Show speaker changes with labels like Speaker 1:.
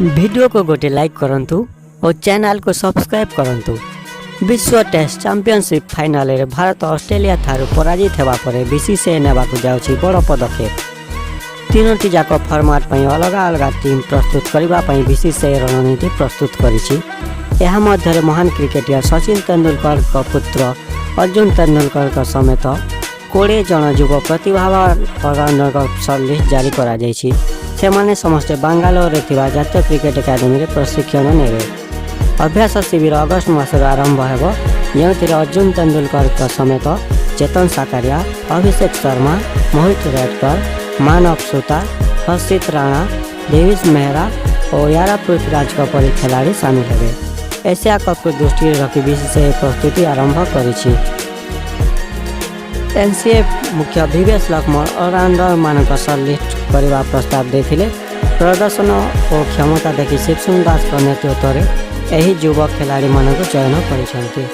Speaker 1: Video को गोटे like करंतु और चैनल को सब्सक्राइब करंतु। विश्व टेस्ट चैंपियनशिप फाइनल रे भारत ऑस्ट्रेलिया थारु पराजित हेबा परे बीसीसीआई नेबाकु जाउछि बड़ पदक्षेप। तीनोटी जाक फॉर्मेट पई अलग अलग टीम प्रस्तुत करबा पई बीसीसीआई रणनीति प्रस्तुत करिछि। एहा मध्यरे महान क्रिकेटर सचिन तेंदुलकर का पुत्र अर्जुन तेंदुलकर का समेत 20 जन युवा प्रतिभावान लिस्ट जारी करा जायछि। सेमाने समस्ते बांगालोर रे थिबा जातीय क्रिकेट एकेडमी रे प्रशिक्षण नेबे। अभ्यास शिविर अगस्त मास आरंभ हेबो, जेउथिरे अर्जुन तेंदुलकर का समेत चेतन साकारिया, अभिषेक शर्मा, मोहित रेडकर, मानव सूता, हर्षित राणा, डेविस मेहरा और यारा पृथ्वीराज का परी खिलाड़ी शामिल हेबे। एशिया कप को दृष्टि रखी बीसीसीआई प्रस्तुति आरंभ करिछि। एनसीए मुख्य विवेश लक्ष्मण ऑलराउंडर मानक लिस्ट करने प्रस्ताव देथिले। प्रदर्शन और क्षमता देखि शिवसुन दास नेतृत्व में यही युवा खिलाड़ी मानक चयन करिसेंति।